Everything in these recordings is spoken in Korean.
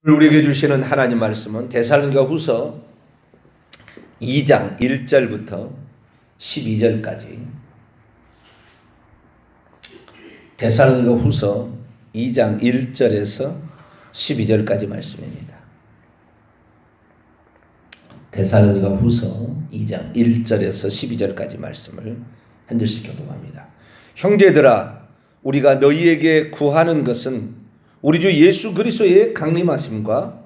우리에게 주시는 하나님 말씀은 데살로니가후서 2장 1절부터 12절까지. 데살로니가후서 2장 1절에서 12절까지 말씀입니다. 데살로니가후서 2장 1절에서 12절까지 말씀을 한 절씩 교독합니다. 형제들아, 우리가 너희에게 구하는 것은 우리 주 예수 그리스도의 강림하심과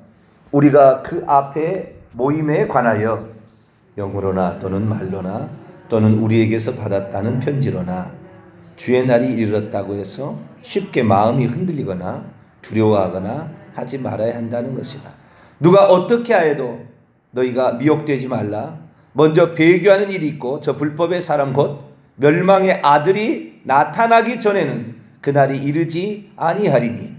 우리가 그 앞에 모임에 관하여 영으로나 또는 말로나 또는 우리에게서 받았다는 편지로나 주의 날이 이르렀다고 해서 쉽게 마음이 흔들리거나 두려워하거나 하지 말아야 한다는 것이다. 누가 어떻게 하여도 너희가 미혹되지 말라. 먼저 배교하는 일이 있고 저 불법의 사람 곧 멸망의 아들이 나타나기 전에는 그날이 이르지 아니하리니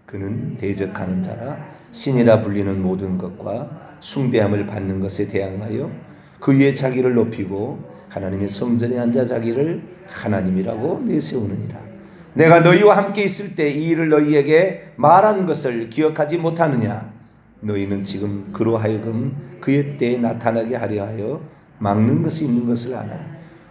그는 대적하는 자라 신이라 불리는 모든 것과 숭배함을 받는 것에 대항하여 그 위에 자기를 높이고 하나님의 성전에 앉아 자기를 하나님이라고 내세우느니라. 내가 너희와 함께 있을 때 이 일을 너희에게 말한 것을 기억하지 못하느냐. 너희는 지금 그로 하여금 그의 때에 나타나게 하려 하여 막는 것이 있는 것을 아나니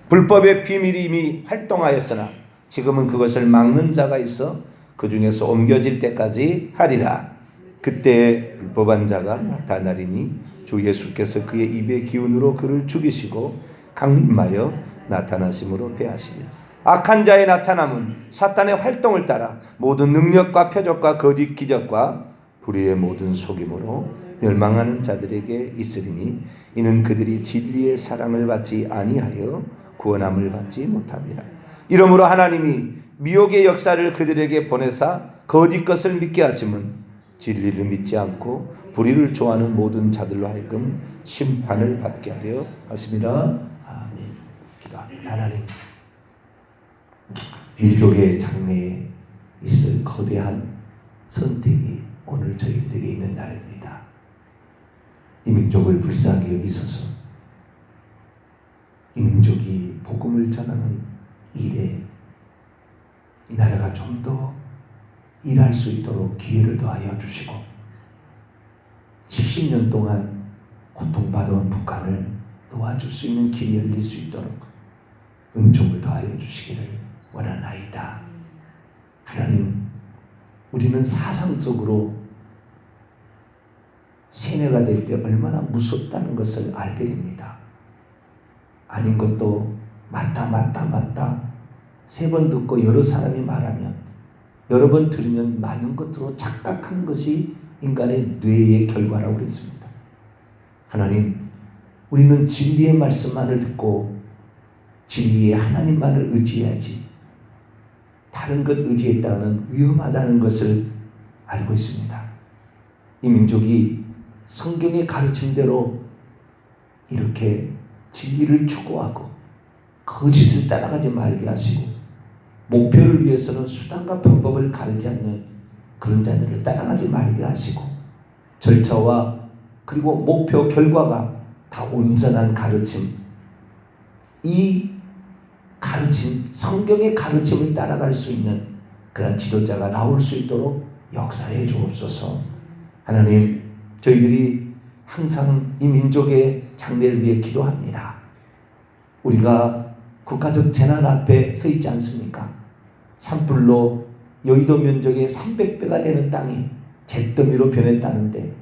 불법의 비밀이 이미 활동하였으나 지금은 그것을 막는 자가 있어 그 중에서 옮겨질 때까지 하리라. 그때 불법한 자가 나타나리니 주 예수께서 그의 입의 기운으로 그를 죽이시고 강림하여 나타나심으로 패하시리라. 악한 자의 나타남은 사탄의 활동을 따라 모든 능력과 표적과 거짓 기적과 불의의 모든 속임으로 멸망하는 자들에게 있으리니 이는 그들이 진리의 사랑을 받지 아니하여 구원함을 받지 못합니다. 이러므로 하나님이 미혹의 역사를 그들에게 보내사 거짓 것을 믿게 하심은 진리를 믿지 않고 불의를 좋아하는 모든 자들로 하여금 심판을 받게 하려 하심이라. 아멘. 기도합니다. 하나님, 민족의 장래에 있을 거대한 선택이 오늘 저희들에게 있는 날입니다. 이 민족을 불쌍히 여기소서. 이 민족이 복음을 전하는 일에 이 나라가 좀 더 일할 수 있도록 기회를 더하여 주시고 70년 동안 고통받아온 북한을 도와줄 수 있는 길이 열릴 수 있도록 은총을 더하여 주시기를 원하나이다. 하나님, 우리는 사상적으로 세뇌가 될 때 얼마나 무섭다는 것을 알게 됩니다. 아닌 것도 맞다 3번 듣고 여러 사람이 말하면 여러 번 들으면 많은 것으로 착각하는 것이 인간의 뇌의 결과라고 그랬습니다. 하나님, 우리는 진리의 말씀만을 듣고 진리의 하나님만을 의지해야지 다른 것 의지했다가는 위험하다는 것을 알고 있습니다. 이 민족이 성경의 가르침대로 이렇게 진리를 추구하고 거짓을 따라가지 말게 하시고 목표를 위해서는 수단과 방법을 가리지 않는 그런 자들을 따라가지 말게 하시고 절차와 그리고 목표 결과가 다 온전한 가르침, 이 가르침, 성경의 가르침을 따라갈 수 있는 그런 지도자가 나올 수 있도록 역사해 주옵소서. 하나님, 저희들이 항상 이 민족의 장래를 위해 기도합니다. 우리가 국가적 재난 앞에 서 있지 않습니까? 산불로 여의도 면적의 300배가 되는 땅이 잿더미로 변했다는데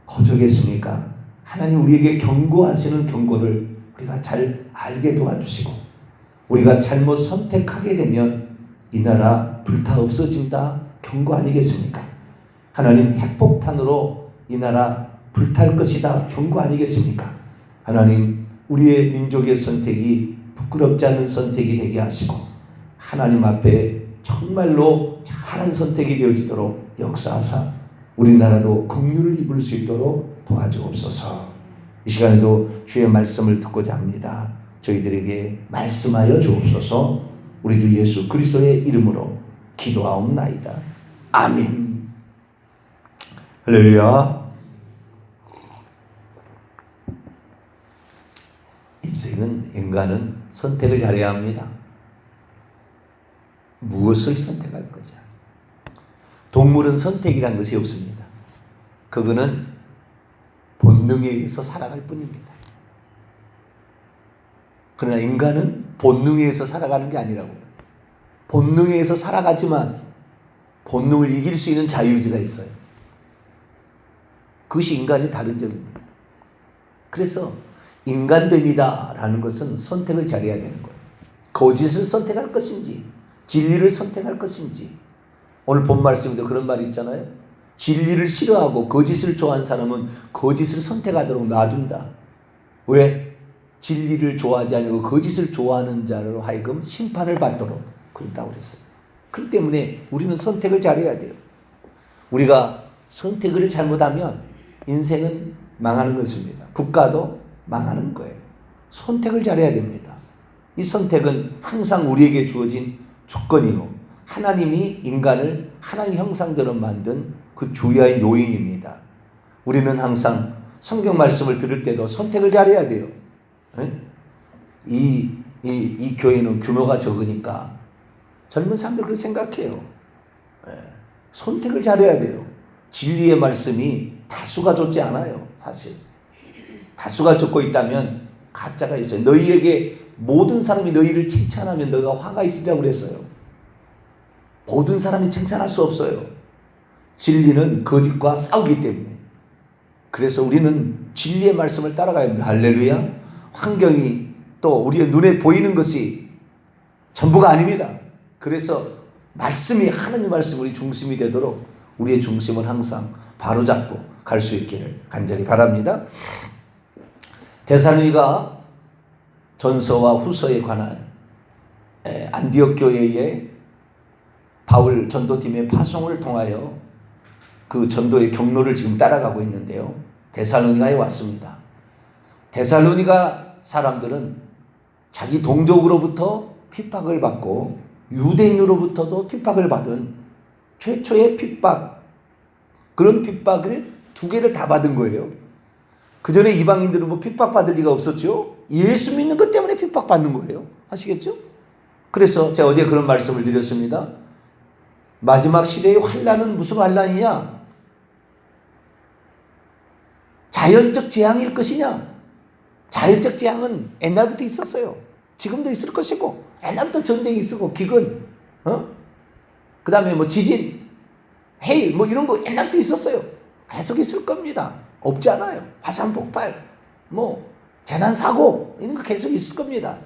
거저겠습니까? 하나님, 우리에게 경고하시는 경고를 우리가 잘 알게 도와주시고 우리가 잘못 선택하게 되면 이 나라 불타 없어진다 경고 아니겠습니까? 하나님, 핵폭탄으로 이 나라 불탈 것이다 경고 아니겠습니까? 하나님, 우리의 민족의 선택이 부끄럽지 않은 선택이 되게 하시고 하나님 앞에 정말로 잘한 선택이 되어지도록 역사하사 우리나라도 긍휼을 입을 수 있도록 도와주옵소서. 이 시간에도 주의 말씀을 듣고자 합니다. 저희들에게 말씀하여 주옵소서. 우리 주 예수 그리스도의 이름으로 기도하옵나이다. 아멘. 할렐루야. 인간은 선택을 잘해야 합니다. 무엇을 선택할 거냐. 동물은 선택이란 것이 없습니다. 그거는 본능에 의해서 살아갈 뿐입니다. 그러나 인간은 본능에 의해서 살아가는 게 아니라고. 본능에 의해서 살아가지만 본능을 이길 수 있는 자유의지가 있어요. 그것이 인간의 다른 점입니다. 그래서 인간됨이다라는 것은 선택을 잘해야 되는 거예요. 거짓을 선택할 것인지 진리를 선택할 것인지. 오늘 본 말씀에도 그런 말이 있잖아요. 진리를 싫어하고 거짓을 좋아하는 사람은 거짓을 선택하도록 놔둔다. 왜? 진리를 좋아하지 않고 거짓을 좋아하는 자로 하여금 심판을 받도록 그렇다고 그랬어요. 그렇기 때문에 우리는 선택을 잘해야 돼요. 우리가 선택을 잘못하면 인생은 망하는 것입니다. 국가도 망하는 거예요. 선택을 잘해야 됩니다. 이 선택은 항상 우리에게 주어진 조건이요, 하나님이 인간을 하나님 형상대로 만든 그 주요한 요인입니다. 우리는 항상 성경 말씀을 들을 때도 선택을 잘해야 돼요. 이 교회는 규모가 적으니까 젊은 사람들 그렇게 생각해요. 선택을 잘해야 돼요. 진리의 말씀이 다수가 좋지 않아요. 사실 다수가 좋고 있다면 가짜가 있어요. 너희에게 모든 사람이 너희를 칭찬하면 너희가 화가 있으리라고 그랬어요. 모든 사람이 칭찬할 수 없어요. 진리는 거짓과 싸우기 때문에. 그래서 우리는 진리의 말씀을 따라가야 합니다. 할렐루야. 환경이 또 우리의 눈에 보이는 것이 전부가 아닙니다. 그래서 말씀이, 하나님 말씀이 우리 중심이 되도록 우리의 중심을 항상 바로잡고 갈 수 있기를 간절히 바랍니다. 데살로니가 전서와 후서에 관한 안디옥 교회의 바울 전도팀의 파송을 통하여 그 전도의 경로를 지금 따라가고 있는데요. 데살로니가에 왔습니다. 데살로니가 사람들은 자기 동족으로부터 핍박을 받고 유대인으로부터도 핍박을 받은 최초의 핍박, 그런 핍박을 두 개를 다 받은 거예요. 그 전에 이방인들은 뭐 핍박받을 리가 없었죠. 예수 믿는 것 때문에 핍박받는 거예요. 아시겠죠? 그래서 제가 어제 그런 말씀을 드렸습니다. 마지막 시대의 환난은 무슨 환난이냐? 자연적 재앙일 것이냐? 자연적 재앙은 옛날부터 있었어요. 지금도 있을 것이고, 옛날부터 전쟁이 있었고, 기근, 그 다음에 뭐 지진, 해일, 뭐 이런 거 옛날부터 있었어요. 계속 있을 겁니다. 없지 않아요. 화산 폭발, 뭐 재난사고, 이런 거 계속 있을 겁니다.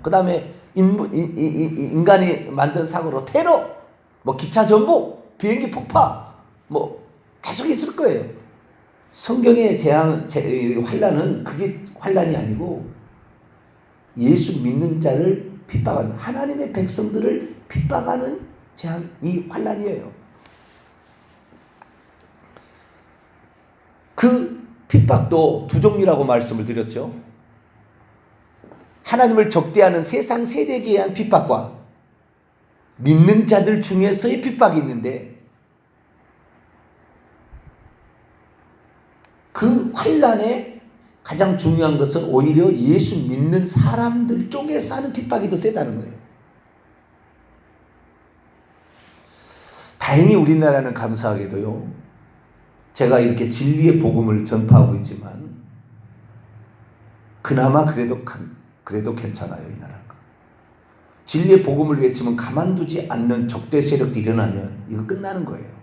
그 다음에 인간이 만든 사고로 테러, 뭐 기차 전복, 비행기 폭파, 뭐 계속 있을 거예요. 성경의 환난은 그게 환난이 아니고 예수 믿는 자를 핍박하는, 하나님의 백성들을 핍박하는 이 환난이에요. 그 핍박도 두 종류라고 말씀을 드렸죠. 하나님을 적대하는 세상 세대에 의한 핍박과 믿는 자들 중에서의 핍박이 있는데, 그 환난에 가장 중요한 것은 오히려 예수 믿는 사람들 쪽에서 하는 핍박이 더 세다는 거예요. 다행히 우리나라는 감사하게도요, 제가 이렇게 진리의 복음을 전파하고 있지만 그나마 그래도 괜찮아요. 이 나라가. 진리의 복음을 외치면 가만두지 않는 적대 세력들이 일어나면 이거 끝나는 거예요.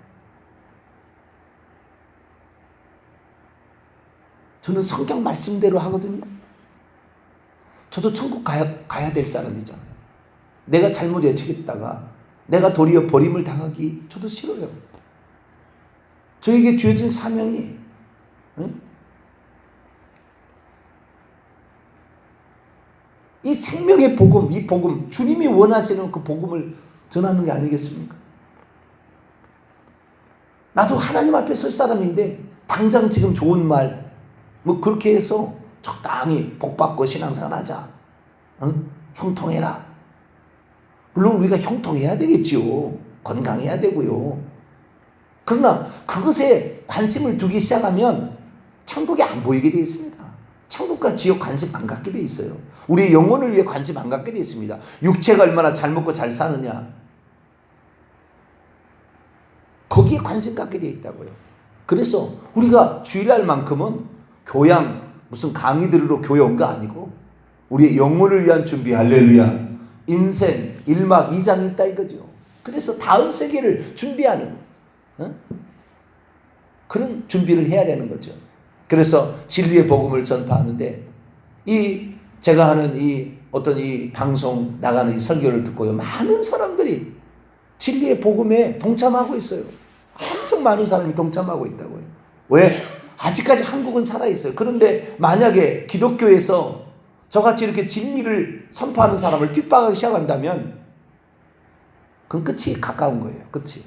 저는 성경 말씀대로 하거든요. 저도 천국 가야 될 사람이잖아요. 내가 잘못 예측했다가 내가 도리어 버림을 당하기 저도 싫어요. 저에게 주어진 사명이, 이 생명의 복음, 이 복음, 주님이 원하시는 그 복음을 전하는 게 아니겠습니까? 나도 하나님 앞에 설 사람인데 당장 지금 좋은 말 뭐 그렇게 해서 적당히 복받고 신앙생활 하자, 형통해라. 물론 우리가 형통해야 되겠지요. 건강해야 되고요. 그러나 그것에 관심을 두기 시작하면 천국이 안 보이게 되어 있습니다. 천국과 지옥 관심 안 갖게 되어 있어요. 우리의 영혼을 위해 관심 안 갖게 되어 있습니다. 육체가 얼마나 잘 먹고 잘 사느냐, 거기에 관심 갖게 되어 있다고요. 그래서 우리가 주일날만큼은 교양 무슨 강의 들으러 교회 온 거 아니고 우리의 영혼을 위한 준비, 할렐루야. 인생 1막 2장이 있다 이거죠. 그래서 다음 세계를 준비하는 그런 준비를 해야 되는 거죠. 그래서 진리의 복음을 전파하는데 제가 하는 어떤 이 방송 나가는 이 설교를 듣고요, 많은 사람들이 진리의 복음에 동참하고 있어요. 엄청 많은 사람이 동참하고 있다고요. 왜? 아직까지 한국은 살아있어요. 그런데 만약에 기독교에서 저같이 이렇게 진리를 선포하는 사람을 핍박하기 시작한다면 그건 끝이 가까운 거예요. 끝이.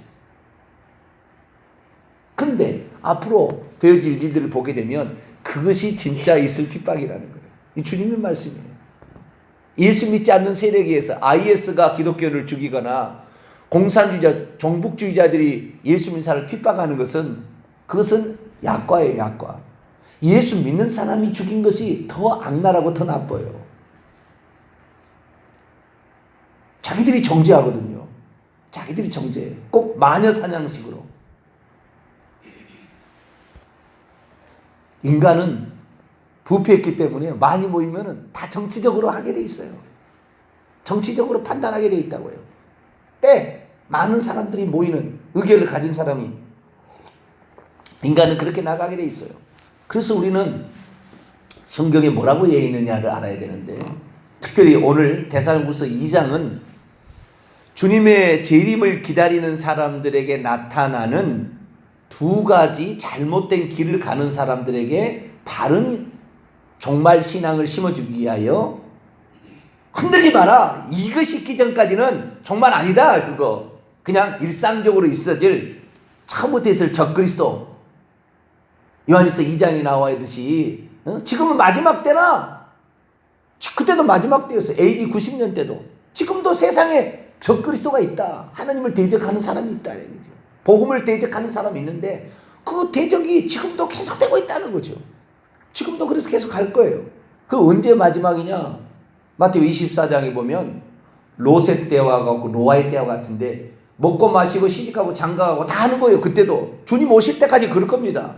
그런데 앞으로 되어질 일들을 보게 되면 그것이 진짜 있을 핍박이라는 거예요. 이 주님의 말씀이에요. 예수 믿지 않는 세력에서 IS가 기독교를 죽이거나 공산주의자, 종북주의자들이 예수 믿는 사람을 핍박하는 그것은 약과예요, 약과. 예수 믿는 사람이 죽인 것이 더 악랄하고 더 나빠요. 자기들이 정죄하거든요. 자기들이 정죄해요. 꼭 마녀 사냥식으로. 인간은 부패했기 때문에 많이 모이면 다 정치적으로 하게 돼 있어요. 정치적으로 판단하게 돼 있다고요. 많은 사람들이 모이는 의견을 가진 사람이 인간은 그렇게 나가게 돼 있어요. 그래서 우리는 성경에 뭐라고 되어 있느냐를 알아야 되는데, 특별히 오늘 데살로니가후서 2장은 주님의 재림을 기다리는 사람들에게 나타나는 두 가지 잘못된 길을 가는 사람들에게 바른 종말 신앙을 심어주기 위하여 흔들지 마라. 이것이 있기 전까지는 정말 아니다. 그거 그냥 일상적으로 있어질 처음부터 있을 적그리스도, 요한일서 2장에 나와 있듯이 지금은 마지막 때나, 그때도 마지막 때였어. AD 90년 때도. 지금도 세상에 적그리스도가 있다. 하나님을 대적하는 사람이 있다. 복음을 대적하는 사람이 있는데 그 대적이 지금도 계속되고 있다는 거죠. 지금도 그래서 계속 갈 거예요. 그 언제 마지막이냐? 마태복음 24장에 보면 롯의 때와 같고 노아의 때와 같은데 먹고 마시고 시집가고 장가가고 다 하는 거예요. 그때도 주님 오실 때까지 그럴 겁니다.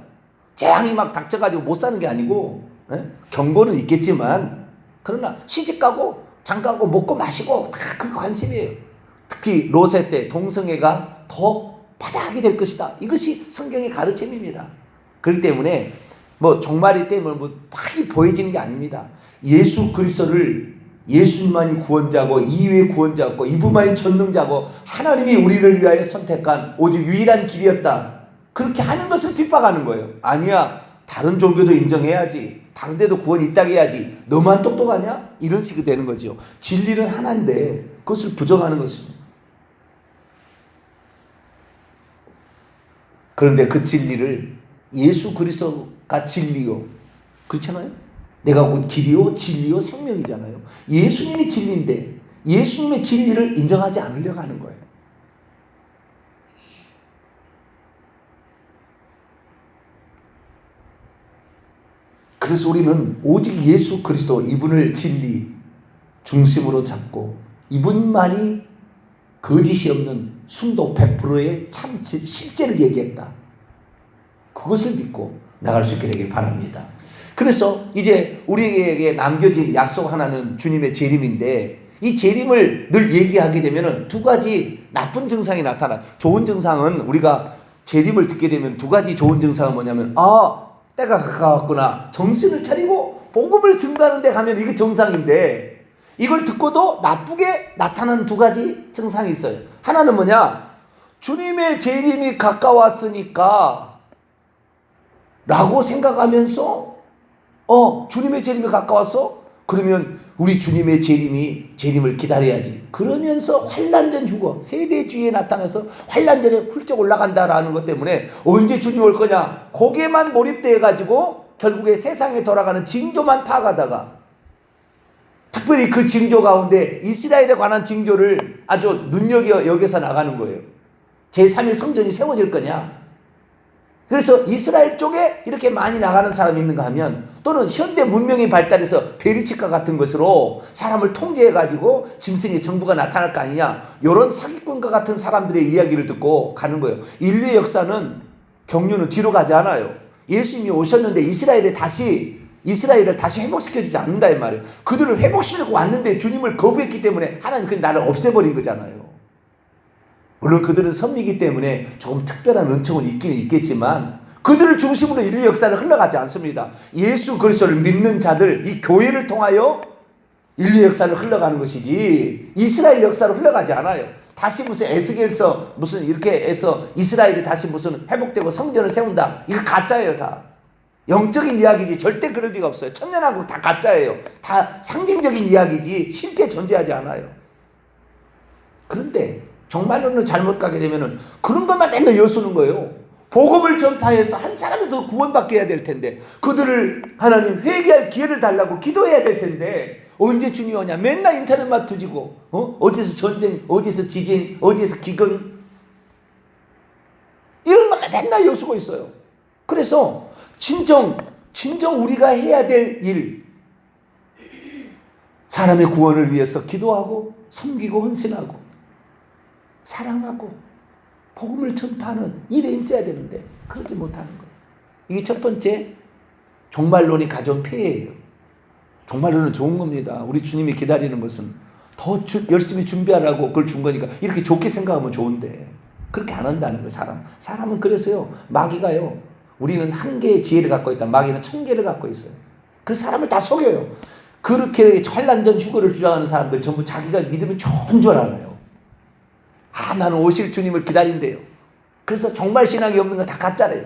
재앙이 막 닥쳐가지고 못 사는 게 아니고, 경고는 있겠지만 그러나 시집가고 장가가고 먹고 마시고 다 그 관심이에요. 특히 롯의 때 동성애가 더 파다하게 될 것이다. 이것이 성경의 가르침입니다. 그렇기 때문에 뭐 종말이 때문에 뭐 확히 보여지는 게 아닙니다. 예수 그리스도를, 예수님만이 구원자고 이외의 구원자 없고 이분만이 전능자고 하나님이 우리를 위하여 선택한 오직 유일한 길이었다. 그렇게 하는 것을 핍박하는 거예요. 아니야, 다른 종교도 인정해야지, 다른 데도 구원이 있다고 해야지, 너만 똑똑하냐? 이런 식이 되는 거죠. 진리는 하나인데 그것을 부정하는 것입니다. 그런데 그 진리를 예수 그리스도가 진리요, 그렇잖아요. 내가 곧 길이요 진리요 생명이잖아요. 예수님이 진리인데 예수님의 진리를 인정하지 않으려고 하는 거예요. 그래서 우리는 오직 예수 그리스도, 이분을 진리 중심으로 잡고 이분만이 거짓이 없는 순도 100%의 참 실제를 얘기했다. 그것을 믿고 나갈 수 있게 되길 바랍니다. 그래서 이제 우리에게 남겨진 약속 하나는 주님의 재림인데, 이 재림을 늘 얘기하게 되면 두 가지 나쁜 증상이 나타나. 좋은 증상은 우리가 재림을 듣게 되면 두 가지 좋은 증상은 뭐냐면, 때가 가까웠구나, 정신을 차리고 복음을 증거하는 데 가면 이게 정상인데, 이걸 듣고도 나쁘게 나타나는 두 가지 증상이 있어요. 하나는 뭐냐? 주님의 재림이 가까웠으니까 라고 생각하면서 주님의 재림이 가까웠어? 그러면 우리 주님의 재림을 기다려야지. 그러면서 환난전 죽어. 세대주의에 나타나서 환난전에 훌쩍 올라간다라는 것 때문에 언제 주님 올 거냐? 거기에만 몰입되어 가지고 결국에 세상에 돌아가는 징조만 파악하다가, 특별히 그 징조 가운데 이스라엘에 관한 징조를 아주 눈여겨서 나가는 거예요. 제3의 성전이 세워질 거냐? 그래서 이스라엘 쪽에 이렇게 많이 나가는 사람이 있는가 하면, 또는 현대 문명이 발달해서 베리치카 같은 것으로 사람을 통제해가지고 짐승의 정부가 나타날 거 아니냐, 이런 사기꾼과 같은 사람들의 이야기를 듣고 가는 거예요. 인류의 역사는 경륜은 뒤로 가지 않아요. 예수님이 오셨는데 이스라엘을 다시 회복시켜주지 않는다 이 말이에요. 그들을 회복시키려고 왔는데 주님을 거부했기 때문에 하나님 그 나를 없애버린 거잖아요. 물론 그들은 선미이기 때문에 조금 특별한 은총은 있기는 있겠지만 그들을 중심으로 인류 역사를 흘러가지 않습니다. 예수 그리스도를 믿는 자들, 이 교회를 통하여 인류 역사를 흘러가는 것이지 이스라엘 역사로 흘러가지 않아요. 다시 무슨 에스겔서 무슨 이렇게 해서 이스라엘이 다시 무슨 회복되고 성전을 세운다. 이거 가짜예요 다. 영적인 이야기지 절대 그럴 리가 없어요. 천년왕국 다 가짜예요. 다 상징적인 이야기지 실제 존재하지 않아요. 그런데 정말로는 잘못 가게 되면은 그런 것만 맨날 여수는 거예요. 복음을 전파해서 한 사람이 더 구원받게 해야 될 텐데 그들을 하나님 회개할 기회를 달라고 기도해야 될 텐데 언제 주님이 오냐. 맨날 인터넷만 뒤지고 어디서 전쟁, 어디서 지진, 어디서 기근 이런 것만 맨날 여수고 있어요. 그래서 진정 우리가 해야 될 일, 사람의 구원을 위해서 기도하고 섬기고 헌신하고 사랑하고 복음을 전파하는 일에 힘써야 되는데 그러지 못하는 거예요. 이게 첫 번째 종말론이 가져온 폐해예요. 종말론은 좋은 겁니다. 우리 주님이 기다리는 것은 더 열심히 준비하라고 그걸 준 거니까 이렇게 좋게 생각하면 좋은데 그렇게 안 한다는 거예요. 사람은 그래서요. 마귀가요. 우리는 한 개의 지혜를 갖고 있다. 마귀는 1000개를 갖고 있어요. 그래서 사람을 다 속여요. 그렇게 환란전 휴거를 주장하는 사람들 전부 자기가 믿으면 좋은 줄 알아요. 나는 오실 주님을 기다린대요. 그래서 정말 신앙이 없는 건 다 가짜래요.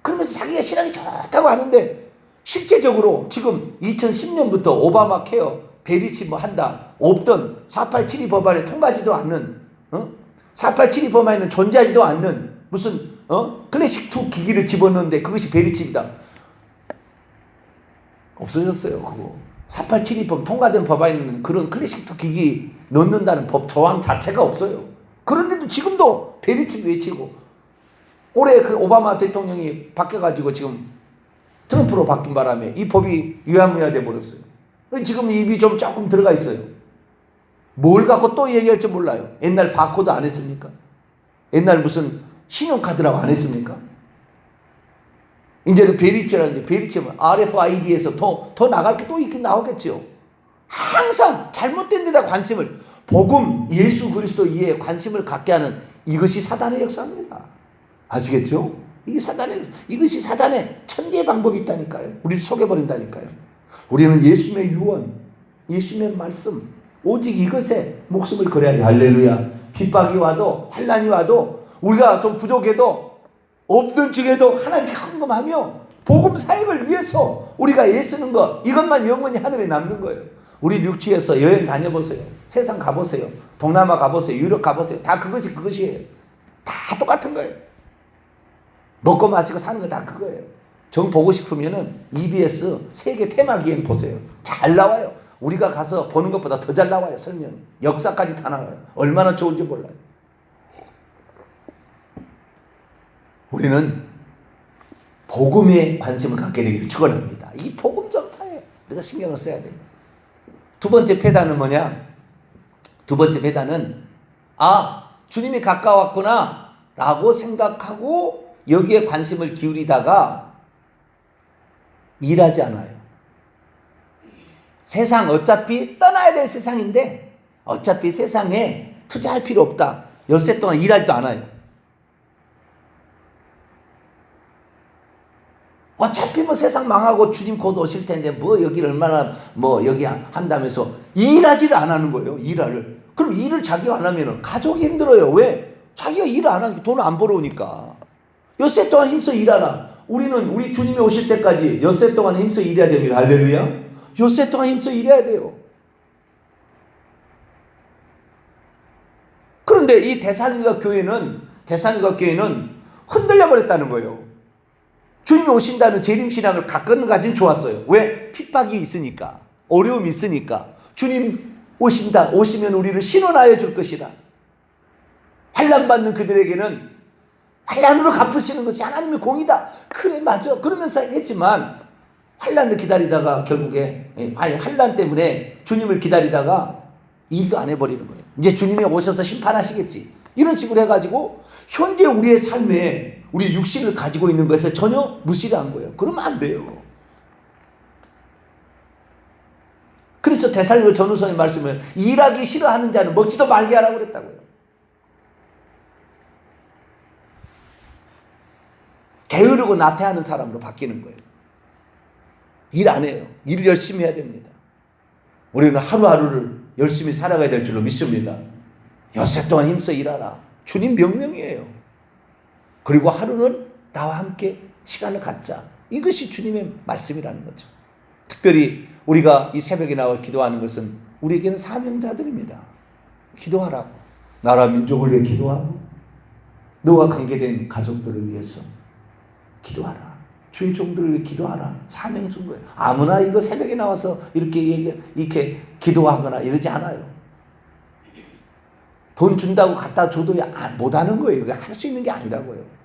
그러면서 자기가 신앙이 좋다고 하는데 실제적으로 지금 2010년부터 오바마 케어 베리치 뭐 한다. 없던 4872 법안에 통과하지도 않는 4872 법안에는 존재하지도 않는 무슨 클래식2 기기를 집어넣는데 그것이 베리칩이다. 없어졌어요. 그거 4872 법 통과된 법안에는 그런 클래식2 기기 넣는다는 법 조항 자체가 없어요. 그런데도 지금도 베리칩 외치고 올해 그 오바마 대통령이 바뀌어가지고 지금 트럼프로 바뀐 바람에 이 법이 유야무야 돼버렸어요. 지금 입이 좀 조금 들어가 있어요. 뭘 갖고 또 얘기할지 몰라요. 옛날 바코드 안 했습니까? 옛날 무슨 신용카드라고 안 했습니까? 이제는 베리치라는데 베리치면 RFID에서 더 나갈 게 또 있긴 나오겠죠. 항상 잘못된 데다 관심을 복음 예수 그리스도 이에 관심을 갖게 하는 이것이 사단의 역사입니다. 아시겠죠? 이게 사단의 역사. 이것이 사단의 천개의 방법이 있다니까요. 우리를 속여버린다니까요. 우리는 예수님의 유언, 예수님의 말씀 오직 이것에 목숨을 걸어야 돼. 할렐루야. 핍박이 와도 환난이 와도 우리가 좀 부족해도 없던 중에도 하나님께 헌금하며 복음 사역을 위해서 우리가 애쓰는 것 이것만 영원히 하늘에 남는 거예요. 우리 육지에서 여행 다녀보세요. 세상 가보세요. 동남아 가보세요. 유럽 가보세요. 다 그것이에요. 다 똑같은 거예요. 먹고 마시고 사는 거 다 그거예요. 정 보고 싶으면은 EBS 세계 테마 기행 보세요. 잘 나와요. 우리가 가서 보는 것보다 더 잘 나와요. 설명이. 역사까지 다 나와요. 얼마나 좋은지 몰라요. 우리는 복음에 관심을 갖게 되기를 축원합니다. 이 복음 전파에 우리가 신경을 써야 됩니다. 두 번째 패단은 뭐냐? 두 번째 패단은 주님이 가까웠구나 라고 생각하고 여기에 관심을 기울이다가 일하지 않아요. 세상 어차피 떠나야 될 세상인데 어차피 세상에 투자할 필요 없다. 엿새 동안 일하지도 않아요. 어차피 뭐 세상 망하고 주님 곧 오실 텐데 뭐 여기를 얼마나 뭐 여기 한다면서 일하지를 안 하는 거예요. 일을. 그럼 일을 자기가 안 하면 가족이 힘들어요. 왜? 자기가 일을 안 하니까 돈을 안 벌어오니까. 엿새 동안 힘써 일하라. 우리는 우리 주님이 오실 때까지 엿새 동안 힘써 일해야 됩니다. 할렐루야. 엿새 동안 힘써 일해야 돼요. 그런데 이 데살로니가 교회는 흔들려 버렸다는 거예요. 주님이 오신다는 재림신앙을 가진 좋았어요. 왜? 핍박이 있으니까. 어려움이 있으니까. 주님 오시면 우리를 신원하여 줄 것이다. 환난받는 그들에게는 환난으로 갚으시는 것이 하나님의 공이다. 그래 맞아. 그러면서 했지만 환난을 기다리다가 결국에 환난 때문에 주님을 기다리다가 일도 안 해버리는 거예요. 이제 주님이 오셔서 심판하시겠지. 이런 식으로 해가지고 현재 우리의 삶에 우리 육신을 가지고 있는 것에 전혀 무시를 한 거예요. 그러면 안 돼요. 그래서 데살로니가 전후서의 말씀을 일하기 싫어하는 자는 먹지도 말게 하라고 그랬다고요. 게으르고 나태하는 사람으로 바뀌는 거예요. 일 안 해요. 일 열심히 해야 됩니다. 우리는 하루하루를 열심히 살아가야 될 줄로 믿습니다. 엿새 동안 힘써 일하라. 주님 명령이에요. 그리고 하루는 나와 함께 시간을 갖자. 이것이 주님의 말씀이라는 거죠. 특별히 우리가 이 새벽에 나와 기도하는 것은 우리에게는 사명자들입니다. 기도하라고. 나라 민족을 위해 기도하고 너와 관계된 가족들을 위해서 기도하라. 주의 종들을 위해 기도하라. 사명 준 거예요. 아무나 이거 새벽에 나와서 이렇게 기도하거나 이러지 않아요. 돈 준다고 갖다 줘도 못하는 거예요. 이게 할 수 있는 게 아니라고요.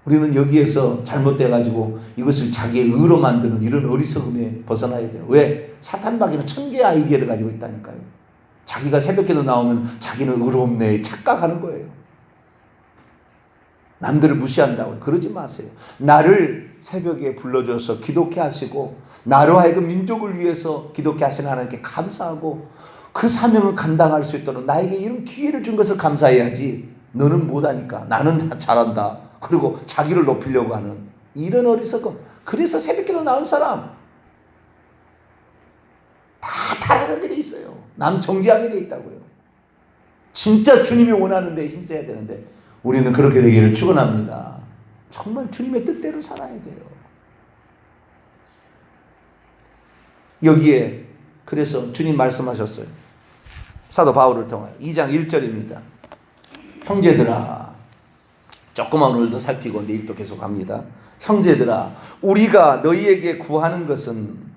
우리는 여기에서 잘못돼가지고 이것을 자기의 의로 만드는 이런 어리석음에 벗어나야 돼요. 왜? 사탄마귀는 천개의 아이디어를 가지고 있다니까요. 자기가 새벽기도 나오면 자기는 의롭네 착각하는 거예요. 남들을 무시한다고 그러지 마세요. 나를 새벽에 불러줘서 기독케 하시고 나로 하여금 민족을 위해서 기독케 하시는 하나님께 감사하고 그 사명을 감당할 수 있도록 나에게 이런 기회를 준 것을 감사해야지 너는 못하니까 나는 잘한다. 그리고 자기를 높이려고 하는 이런 어리석음. 그래서 새벽기도 나온 사람 다 타락하게 돼 있어요. 남 정지하게 돼 있다고요. 진짜 주님이 원하는 데 힘써야 되는데 우리는 그렇게 되기를 축원합니다. 정말 주님의 뜻대로 살아야 돼요. 여기에 그래서 주님 말씀하셨어요. 사도 바울을 통하여 2장 1절입니다. 형제들아, 조금만 오늘도 살피고 내일 또 계속 합니다. 형제들아, 우리가 너희에게 구하는 것은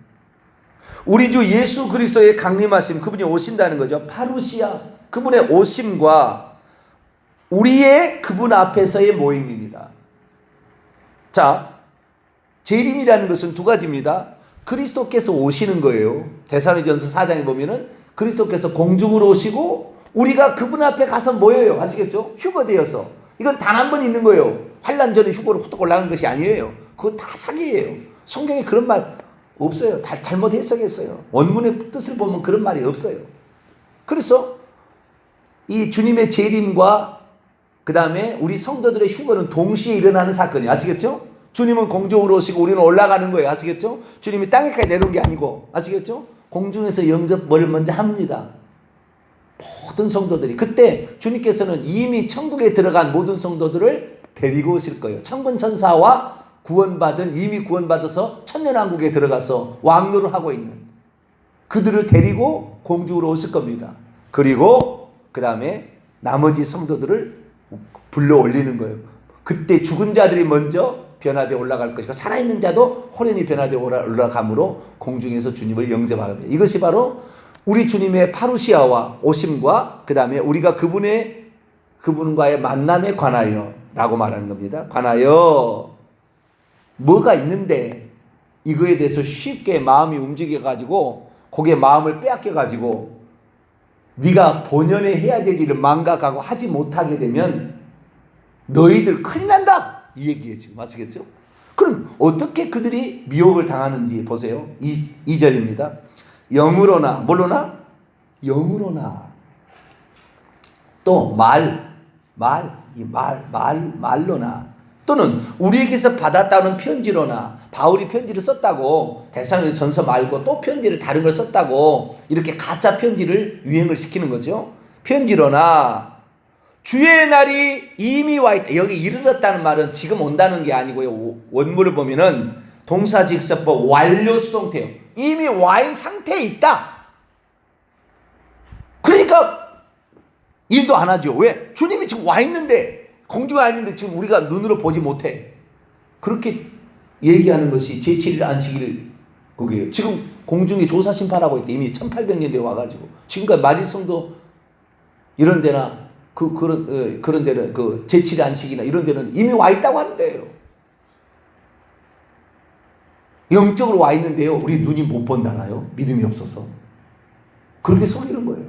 우리 주 예수 그리스도의 강림하심, 그분이 오신다는 거죠. 파루시아, 그분의 오심과 우리의 그분 앞에서의 모임입니다. 자, 재림이라는 것은 두 가지입니다. 그리스도께서 오시는 거예요. 데살로니가전서 4장에 보면은 그리스도께서 공중으로 오시고 우리가 그분 앞에 가서 모여요. 아시겠죠? 휴거되어서. 이건 단 한 번 있는 거예요. 환난 전에 휴거로 후딱 올라간 것이 아니에요. 그거 다 사기예요. 성경에 그런 말 없어요. 잘못 해석했어요. 원문의 뜻을 보면 그런 말이 없어요. 그래서 이 주님의 재림과 그 다음에 우리 성도들의 휴거는 동시에 일어나는 사건이에요. 아시겠죠? 주님은 공중으로 오시고 우리는 올라가는 거예요. 아시겠죠? 주님이 땅에까지 내려온 게 아니고, 아시겠죠? 공중에서 영접을 먼저 합니다. 모든 성도들이. 그때 주님께서는 이미 천국에 들어간 모든 성도들을 데리고 오실 거예요. 천군 천사와 이미 구원받아서 천년왕국에 들어가서 왕노를 하고 있는 그들을 데리고 공중으로 오실 겁니다. 그리고 그 다음에 나머지 성도들을 불러 올리는 거예요. 그때 죽은 자들이 먼저 변화되어 올라갈 것이고 살아있는 자도 호련히 변화되어 올라감으로 공중에서 주님을 영접합니다. 이것이 바로 우리 주님의 파루시아와 오심과 그 다음에 우리가 그분과의 만남에 관하여 라고 말하는 겁니다. 관하여 뭐가 있는데 이거에 대해서 쉽게 마음이 움직여가지고 거기에 마음을 빼앗겨가지고 네가 본연에 해야 될 일을 망각하고 하지 못하게 되면 너희들 큰일 난다 이 얘기예요. 지금 아시겠죠? 그럼 어떻게 그들이 미혹을 당하는지 보세요. 2절입니다. 영으로나 뭘로나? 영으로나 또 말로나 또는 우리에게서 받았다는 편지로나 바울이 편지를 썼다고 데살로니가전서 말고 또 편지를 다른 걸 썼다고 이렇게 가짜 편지를 유행을 시키는 거죠. 편지로나 주의 날이 이미 와 있다. 여기 이르렀다는 말은 지금 온다는 게 아니고요. 원문을 보면은 동사직서법 완료 수동태요. 이미 와 있는 상태에 있다. 그러니까 일도 안 하죠. 왜? 주님이 지금 와 있는데 공중에 와 있는데 지금 우리가 눈으로 보지 못해. 그렇게 얘기하는 것이 제7일 안식일 그게요. 지금 공중에 조사 심판하고 있대. 이미 1800년대에 와가지고 지금까지 마리성도 이런 데나 그런 데는 그 제7일 안식이나 이런 데는 이미 와 있다고 하는데요. 영적으로 와 있는데요. 우리 눈이 못 본다나요? 믿음이 없어서. 그렇게 속이는 거예요.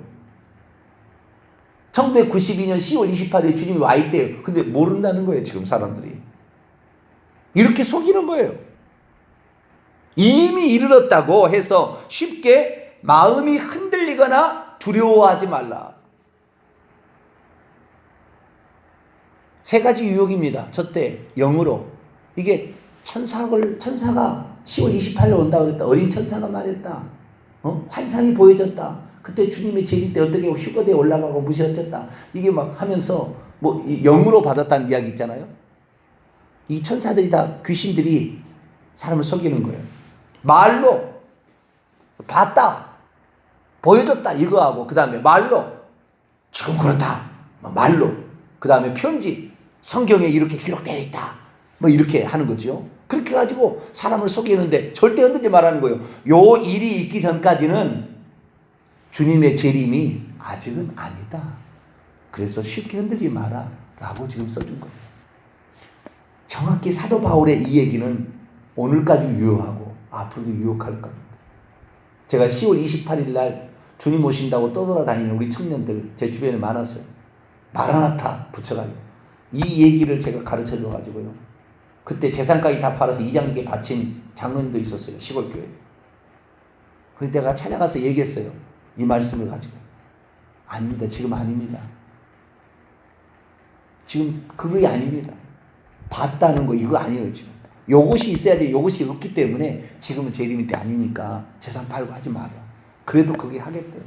1992년 10월 28일에 주님이 와 있대요. 근데 모른다는 거예요, 지금 사람들이. 이렇게 속이는 거예요. 이미 이르렀다고 해서 쉽게 마음이 흔들리거나 두려워하지 말라. 세 가지 유혹입니다. 저때 영으로. 이게 천사가 10월 28일에 온다고 그랬다. 어린 천사가 말했다. 환상이 보여졌다. 그때 주님의 재림 때 어떻게 휴거대에 올라가고 무시어졌다. 이게 막 하면서 뭐 영으로 받았다는 이야기 있잖아요. 이 천사들이 다 귀신들이 사람을 속이는 거예요. 말로 봤다. 보여줬다. 이거하고 그 다음에 말로 지금 그렇다. 말로 그 다음에 편지 성경에 이렇게 기록되어 있다. 뭐 이렇게 하는 거죠. 그렇게 가지고 사람을 속이는데 절대 흔들지 말라는 거예요. 요 일이 있기 전까지는 주님의 재림이 아직은 아니다. 그래서 쉽게 흔들지 마라 라고 지금 써준 거예요. 정확히 사도 바울의 이 얘기는 오늘까지 유효하고 앞으로도 유효할 겁니다. 제가 10월 28일 날 주님 오신다고 떠돌아다니는 우리 청년들 제 주변에 많았어요. 마라나타 붙여가지고 이 얘기를 제가 가르쳐 줘가지고요. 그때 재산까지 다 팔아서 이장님께 바친 장로님도 있었어요. 시골 교회. 그래서 내가 찾아가서 얘기했어요. 이 말씀을 가지고. 아닙니다. 지금 아닙니다. 지금 그게 아닙니다. 봤다는 거 이거 아니에요. 지금. 요것이 있어야 돼. 요것이 없기 때문에 지금은 재림이 때 아니니까 재산 팔고 하지 마라. 그래도 그게 하겠대요.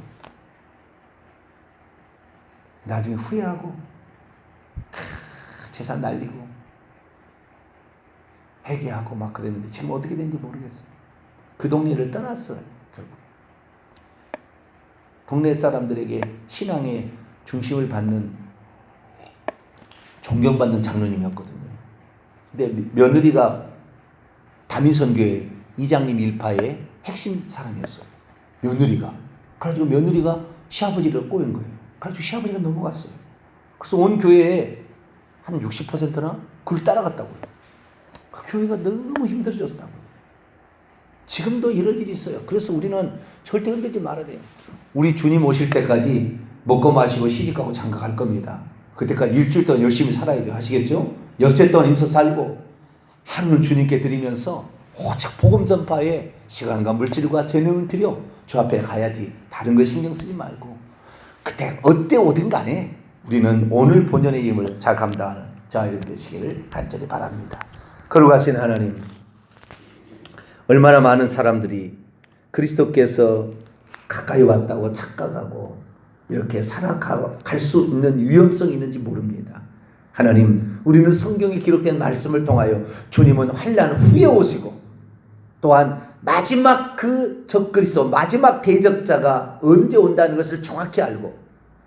나중에 후회하고 재산 날리고 회개하고 막 그랬는데 지금 어떻게 된지 모르겠어요. 그 동네를 떠났어요. 결국. 동네 사람들에게 신앙의 중심을 받는 존경받는 장로님이었거든요. 근데 며느리가 다민선교회 이장님 일파의 핵심 사람이었어요. 며느리가. 그래가지고 며느리가 시아버지를 꼬인 거예요. 그래가지고 시아버지가 넘어갔어요. 그래서 온 교회에 한 60%나 그걸 따라갔다고요. 그 교회가 너무 힘들어졌다고요. 지금도 이런 일이 있어요. 그래서 우리는 절대 흔들지 말아야 돼요. 우리 주님 오실 때까지 먹고 마시고 시집가고 장가갈 겁니다. 그때까지 일주일 동안 열심히 살아야 돼요. 아시겠죠? 엿새 동안 힘써 살고 하루는 주님께 드리면서 오직 복음 전파에 시간과 물질과 재능을 들여 주 앞에 가야지. 다른 거 신경 쓰지 말고 그때 어때 오든 간에 우리는 오늘 본연의 힘을 잘 감당하는 자유를 되시기를 간절히 바랍니다. 거룩하신 하나님, 얼마나 많은 사람들이 그리스도께서 가까이 왔다고 착각하고 이렇게 살아갈 수 있는 위험성이 있는지 모릅니다. 하나님, 우리는 성경에 기록된 말씀을 통하여 주님은 환난 후에 오시고 또한 마지막 그 적그리스도 마지막 대적자가 언제 온다는 것을 정확히 알고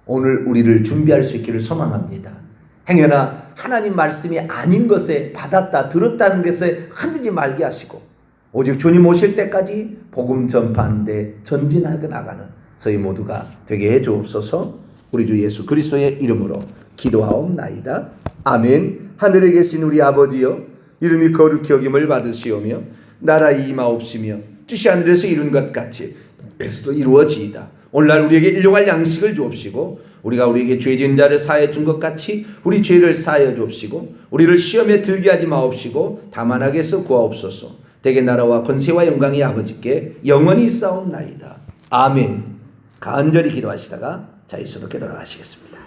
오늘 우리를 준비할 수 있기를 소망합니다. 행여나 하나님 말씀이 아닌 것에 받았다 들었다는 것에 흔들지 말게 하시고 오직 주님 오실 때까지 복음 전파하는 데 전진하게 나가는 저희 모두가 되게 해 주옵소서. 우리 주 예수 그리스도의 이름으로 기도하옵나이다. 아멘. 하늘에 계신 우리 아버지여, 이름이 거룩히 여김을 받으시오며 나라의 임하옵시며 뜻이 하늘에서 이룬 것 같이 땅에서도 이루어지이다. 오늘날 우리에게 일용할 양식을 주옵시고 우리가 우리에게 죄 지은 자를 사하여 준 것 같이 우리 죄를 사하여 주옵시고 우리를 시험에 들게 하지 마옵시고 다만 악에서 구하옵소서. 대개 나라와 권세와 영광이 아버지께 영원히 있사옵나이다. 아멘. 간절히 기도하시다가 자유스럽게 돌아가시겠습니다.